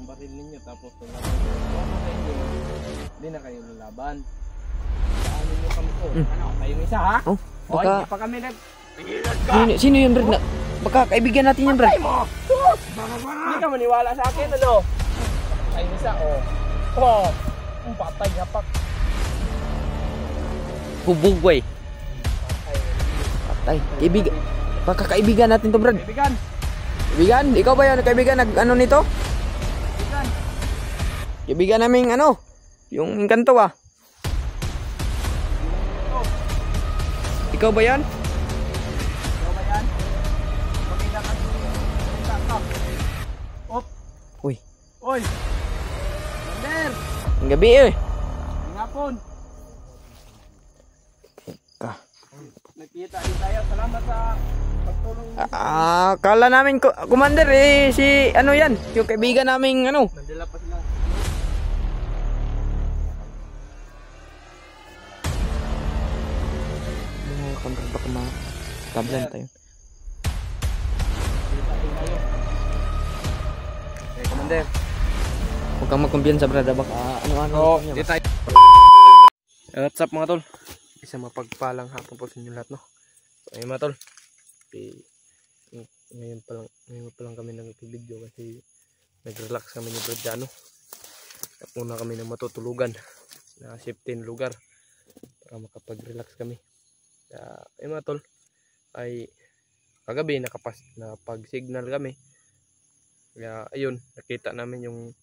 baril ninyo tapos hindi na kayo lalaban. Ano nyo kami ko? Ano? Kayong isa ha? Oh, baka... Hindi pa kami nag... Sino yun, Brad? Baka kaibigan natin yan, Brad. Hindi ka maniwala sa akin, ano? Kayong isa, oh. Oh, patay, hapak. Hubugway. Patay. Kaibigan. Baka kaibigan natin to, Brad. Kaibigan. Kaibigan? Ikaw ba yan? Kaibigan? Ano nito? Kaibigan. Kaibigan naming ano? Yung Encanto ah. Ikaw ba yan? Ikaw ba yan? Magkita ka sa Op. Uy. Uy. Mander. Ang gabi eh. Ngapon. Ka. Nakita din tayo. Salamat sa pagtulong. Kala namin Commander eh si ano yan? Yung kaibigan naming ano? Nandila pa sila. Baka tablan tayo. Okay, Commander. Huwag kang magkumpiyansa, brada. Baka ano-ano. Oo, di tayo. What's up mga tol? Isang mapagpalang hapon po sa inyo lahat, no? So, ayun mga tol. Ngayon pa lang kami nag-video kasi nag-relax kami ni Brad Jano. At muna kami na matutulugan na safety lugar para makapag-relax kami. Ayun mga tol, ay kagabi napag-signal kami. Kaya ayun, nakita namin yung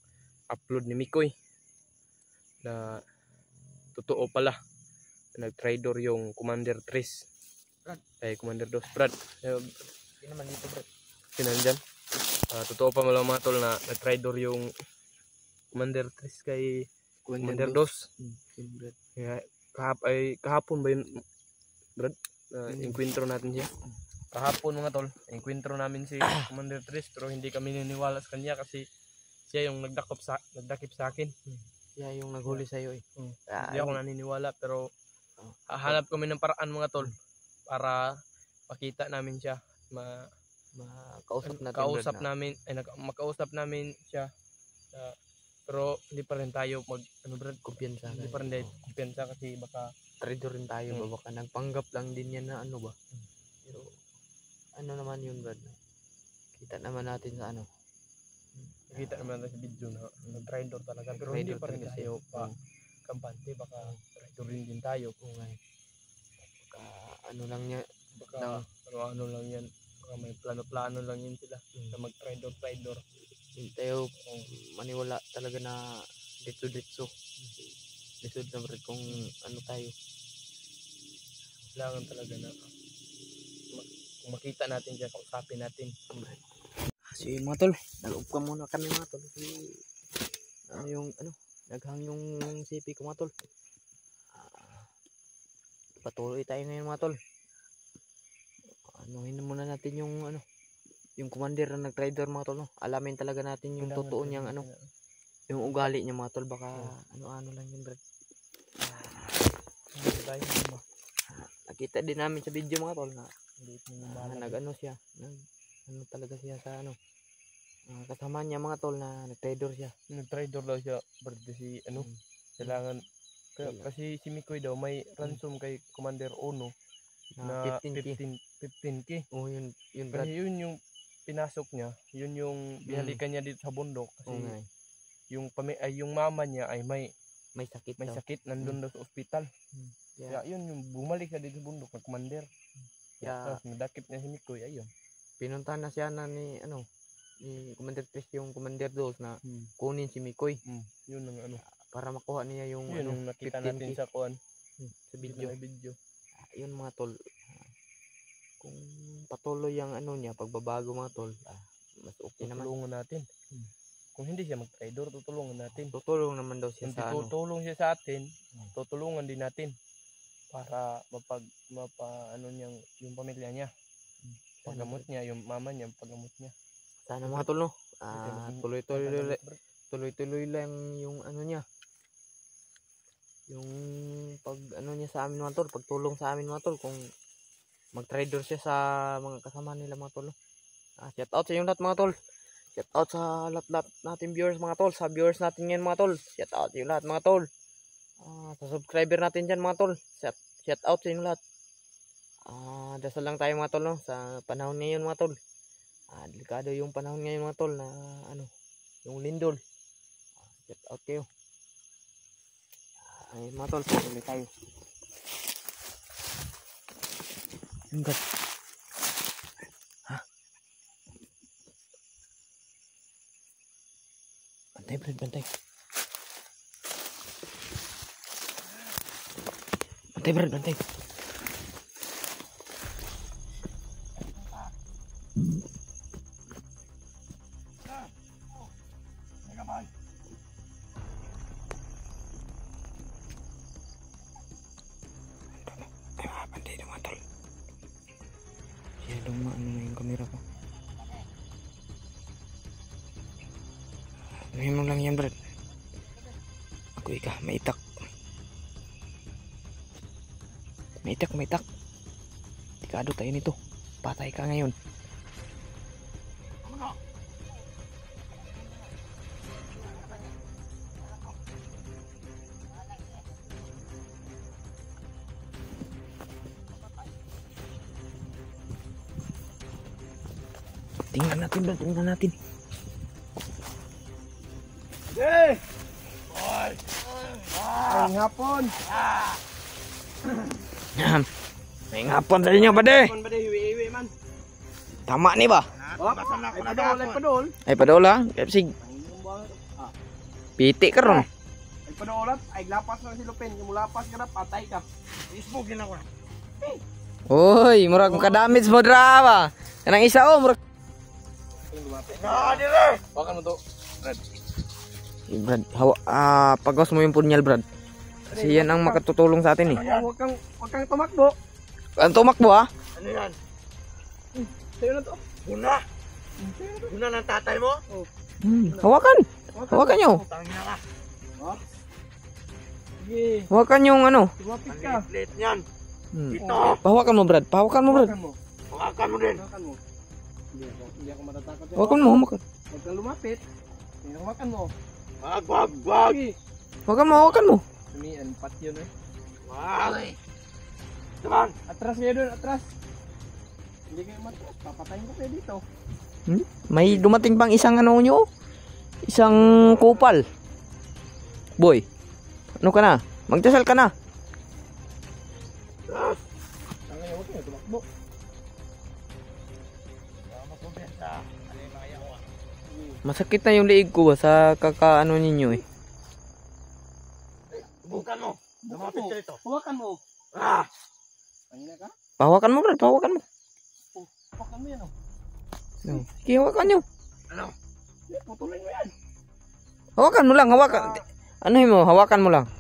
upload ni Mikoy na totoo pala nag-tridor yung Commander 3 Brad. Ay Commander 2 Brad. Hindi naman dito Brad. Sinandyan. Totoo pa mga tol na nag-tridor yung Commander 3 kay Commander 2. Kaya kahapon ba yun Brad? Encuentro natin siya. Kahapon mga tol, encuentro namin si Commander 3 pero hindi kami niniwala sa kanya kasi siya yung nagdakip sa akin. Siya yung naghuli sa iyo eh. Hindi ako naniniwala pero hahanap kami ng paraan mga tol para makita namin siya. Makausap namin siya. Pero hindi pa rin tayo kumpiyansa. Hindi pa rin tayo kumpiyansa kasi baka Trader rin tayo ba? Baka nagpanggap lang din yan na ano ba? Pero ano naman yun, Brad? Kita naman natin sa ano. Nakita naman natin sa video na nag-trader talaga. Pero hindi pa rin tayo pa kampante. Baka trader rin din tayo. Baka ano lang niya. Baka ano lang yan. Baka may plano-plano lang yun sila. Na mag-trader. Hindi tayo maniwala talaga na dito. Lisod na Brad kung ano tayo. Kailangan talaga na kung makita natin dyan, kausapin natin. Kasi mga tol, nag-up ka muna kami mga tol. Kasi naghang yung CP ko mga tol. Patuloy tayo ngayon mga tol. Anuhin muna natin yung yung commander na nag-trader mga tol, no? Alamin talaga natin yung totoo niyang yung ugali niya mga tol. Baka ano lang yun Brad. Nakita din namin sa video mga tol na nag-ano siya. Talaga siya sa kasama niya mga tol na nag-trader siya. Nag-trader daw siya Brad kasi kailangan kasi si Mikoy daw may ransom kay Commander Ono na 15K. Oh, yun Brad. Kasi yun yung pinasok niya, yun yung binalikan niya dito sa bundok kasi yung mama niya ay may sakit nandun daw sa ospital. Kaya yun yung bumalik siya dito sa bundok ng Commander. Tapos nadakip niya si Mikoy, ayun. Pinuntahan na siya na ni Commander 3 yung Commander 2 na kunin si Mikoy. Yun ang para makuha niya yung yung nakita natin sa sa video. Yun mga tol. Kung patuloy yung niya pagbabago mga tol, mas okay naman. Tutulungan natin. Kung hindi siya mag-trader, tutulungan natin. Tutulong naman daw siya sa tutulong siya sa atin, tutulungan din natin para yung pamilya niya. Paggamot niya, yung mama niya, paggamot niya. Sana mga tol, no? Tuloy-tuloy lang yung niya. Yung pag niya sa amin mga tol, pagtulong sa amin mga tol, kung mag-trader siya sa mga kasama nila mga tol. Shout out sa inyo lahat mga tol. Shout out sa lahat natin viewers mga tol. Sa viewers natin ngayon mga tol. Shout out yung lahat mga tol. Sa subscriber natin dyan mga tol. Shout out sa inyo lahat. Dasal lang tayo mga tol no, sa panahon ngayon mga tol. Delikado yung panahon ngayon mga tol na ano, yung lindol. Shout out kayo. Ay mga tol, tuloy tayo. Hanggat. Ha? Bantay Brad, bantay. Bantay Brad, bantay. Bantay na mga tol. Siya lumaan na yung kamera ko. Ano mo lang yan Brad. Ako ika, maitak. Maitak. Tikado tayo nito. Patay ka ngayon. Tingnan natin Brad, tingnan natin. Hey! Ay! Ay, hapon! May ngapon sa inyo, bade. Hapon ba de, hiwi-hiwi man. Tama ni ba? Ay, padol, Ay, padol ha. Kapsig. Piti ka ron. Ay, padolat. Ay, lapas na si Lupin. Yung lapas ka na, patay ka. Isbugin ako. Uy, murag makadamage mo dra ba? Kanang isa oh, murag. Bakan mo to, Brad. Brad, pagos mo yung punyal, Brad. Kasi yan ang makatutulong sa atin eh. Huwag kang tumakbo. Ang tumakbo ha? Ano yan? Sa'yo na to. Guna. Guna ng tatay mo? Hawakan. Hawakan nyo. Tangina ka. Sige. Hawakan yung ano. Tumapit ka. Ang liit niyan. Ito. Pahawakan mo, Brad. Pahawakan mo, Brad. Hawakan mo din. Hawakan mo. Hindi ako matatakot. Hawakan mo, hawakan. Huwag kang lumapit. Hawakan mo. Wag. Hawakan mo. Sumian, pat yun eh. Wag. Teman. Atras kayo dun, atras. Hindi kayo matras. Papatayin ko kayo dito. May dumating pang isang ano nyo. Isang kupal. Boy. Ano ka na? Magdasal ka na. Tangay, huwag kayo tumakbo. Masakit na yung liig ko sa kakaano ninyo eh. Bukan mo. Lumapit ka dito. Hawakan mo. Tangina ka? Pahawakan mo, Brad. Pahawakan mo. Hawakan mo yan oh. Sige, hawakan nyo. Ano? Putulin mo yan. Hawakan mo lang, hawakan. Ano mo? Hawakan mo lang.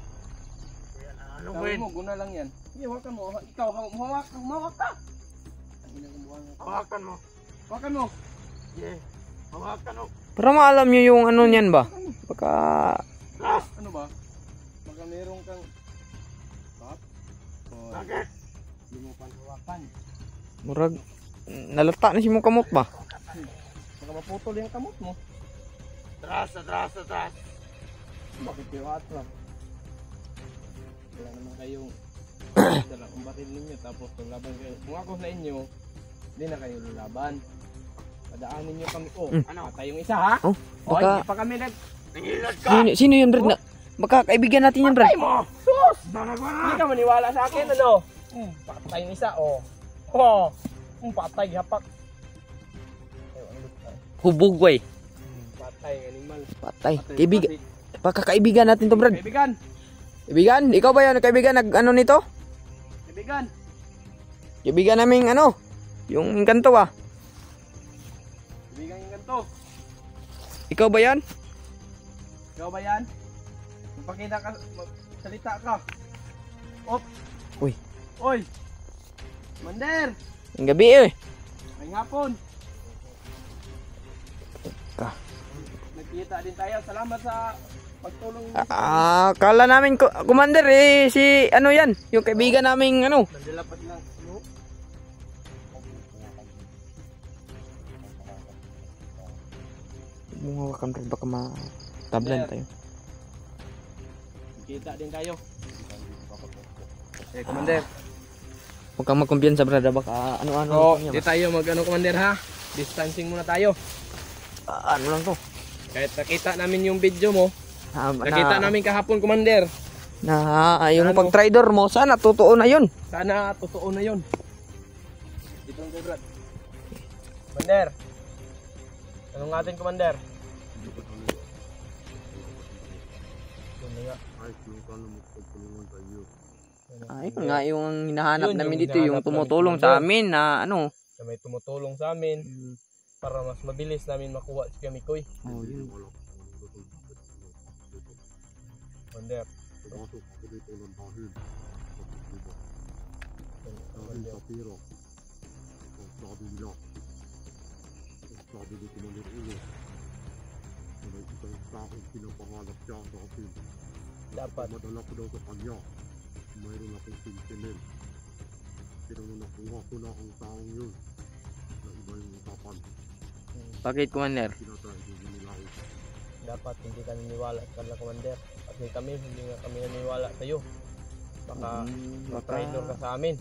Ano mo? Guna lang yan. Sige, hawakan mo. Ikaw, humawak ka. Hawakan mo. Hawakan mo. Sige. Hawakan mo. Para maalam nyo yung ano niyan ba? Baka... Ano ba? Baka meron kang... Bakit? Hindi mo panhawakan. Murag... Nalata na si mong kamot ba? Baka maputol yung kamot mo. Atras. Bakit kayo atras? Wala naman kayong dalang umbatin ninyo tapos lulaban kayo. Kung ako sa inyo, hindi na kayo lulaban. Padaanin nyo kami. Ano? Patay yung isa ha? Baka... Hindi pa kami nangilad ka! Sino yun, Brad? Baka kaibigan natin yan, Brad. Patay mo! Sus! Hindi ka maniwala sa akin, ano? Patay yung isa, patay, hapak. Hubugway. Patay, animal. Patay. Kaibigan. Baka kaibigan natin to, Brad. Kaibigan. Kaibigan? Ikaw ba yan? Kaibigan? Ano nito? Kaibigan. Kaibigan naming ano? Yung engkanto ah. Kaibigan yung ganito. Ikaw ba yan? Ikaw ba yan? Magpakita ka, salita ka. Uy. Oy. Mander. Ang gabi eh. May hapon. Nagkita din tayo. Salamat sa pagtulong. Kala namin, Commander eh, si ano yan? Yung kaibigan naming ano? Nandilapat lang. Bunga ka baka matablan tayo. Kita din tayo. Okay, Commander. Huwag kang magkumpiyansa brada, baka ano-ano. Oo, di tayo mag-ano, Commander, ha? Distancing muna tayo. Ano lang to? Kahit nakita namin yung video mo, Na, nakita namin kahapon, Commander. yung Ano? pag-trader mo, sana totoo na yun. Sana totoo na yun. Dito ang Brad. Commander. Tanong natin, Commander. Ayun nga yung hinahanap Yun, namin yung dito, yung hinahanap tumutulong namin, sa Commander. amin na ano. Na may tumutulong sa amin para mas mabilis namin makuha si Kamikoy. Oh, yun. Commander. Pumasok ako dito ng dahil sa pira. Ang sabi nila, ang sabi ni Commander Ulo, na may isang taong pinapangalap siya sa akin. Dapat. Madala ko daw sa kanya, mayroon akong sentinel. Pero nung nakuha ko na ang taong yun, na iba yung usapan, Bakit, Commander? tinatry ko nila ako. Dapat hindi ka naniniwala sa kanila, Commander. Kasi kami, hindi nga kami naniniwala sa iyo. Baka traitor ka sa amin.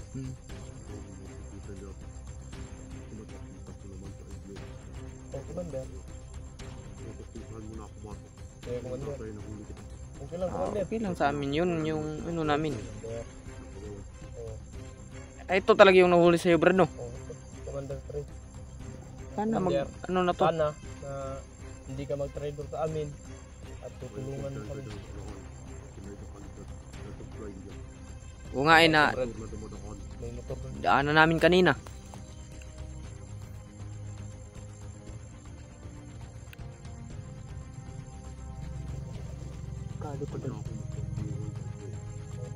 Oh, Commander. Okay, Commander. Okay lang, Commander. Okay lang sa amin yun, yung ano namin. Commander. Oh, Ay, ito talaga yung nahuli sa'yo, Brad, no? oh, Commander 3. Sana mag, Commander. ano na to? Sana na hindi ka mag-traitor sa amin at tutulungan mo kami. O nga ay na, May motor doon. daanan namin kanina.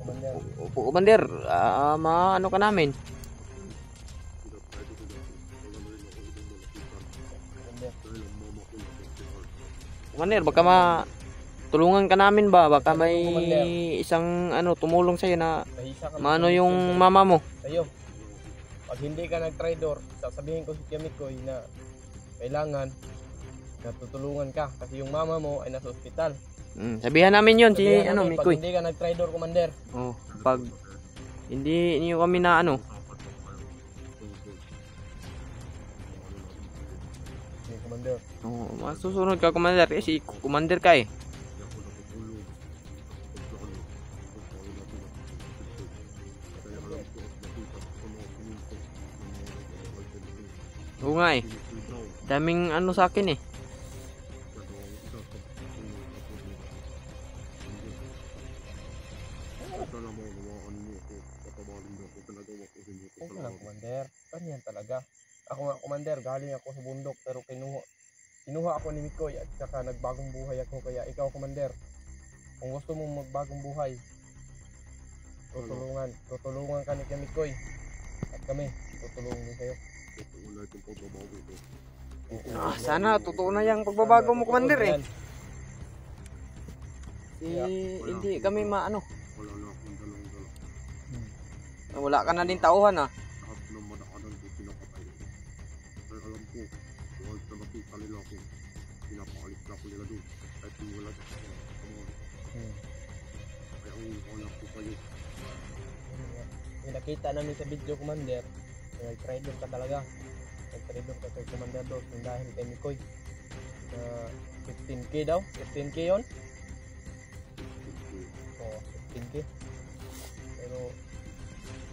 Commander. Opo, Commander, ano ka namin? Commander. Commander, baka tulungan ka namin ba? Baka may isang ano tumulong sa'yo na Kahisa ka maano yung mama mo. sa'yo. Pag hindi ka nag-traitor, sasabihin ko si Kamikoy na kailangan na tutulungan ka kasi yung mama mo ay nasa ospital. Sabihan namin yun si Sabihan ano, namin, Mikoy. Pag hindi ka nag-traitor, Commander. Oh, pag hindi niyo kami na ano, Okay, Commander. masusunod ka, Commander, kasi Commander ka eh. Oo nga eh. Daming ano sa akin eh. Okay lang, Commander. Ganyan talaga. Ako nga, Commander, galing ako sa bundok pero kinuha ako ni Mikoy at saka nagbagong buhay ako. Kaya ikaw, Commander, kung gusto mong magbagong buhay, tutulungan ka ni Mikoy at kami, tutulungan din sa'yo. Sana totoo na yung pagbabago mo, Commander eh. Hindi kami maano. Wala na akong dalang-dala. Wala ka na din tauhan ah. Lahat ng madaanan ko pinapatay. Kaya alam ko, once na makita nila ako, pinapaalis na ako nila doon. Kahit hindi wala sa mga kaya ang hanap ko kayo. Yung nakita namin sa video, Commander, nag-traitor ka talaga. Nag-traitor ka kay Commander doon dahil kay Mikoy. 15k daw? 15k yun? Oo, 15k. Pero,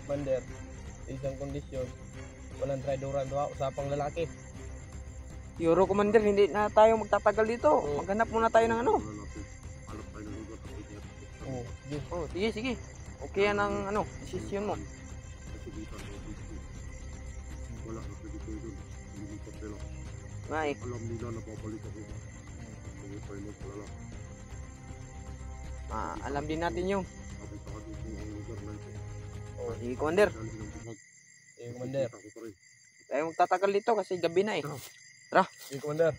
Commander, sa isang kondisyon, walang traidoran doon, usapang lalaki. Euro, Commander, hindi na tayo magtatagal dito. Oo. Maghanap muna tayo ng ano. Wala natin, hanap tayo ng lugar tapos ihatid ko. Oo, sige. Oh, sige, sige. Okay yan ang ano, desisyon mo. Kasi dito sa office ko, wala na pwede ko doon. Lilipat nila. Nga eh. Alam nila na babalik ako. Huwag tayo magpalala. Alam din natin yung. Sabi sa akin kung ang lugar na ito. Oo, Sige, Commander. Dahil ng buhag. sige, Commander. Kita ko pa rin. Tayo magtatagal dito kasi gabi na eh. Sige, Commander.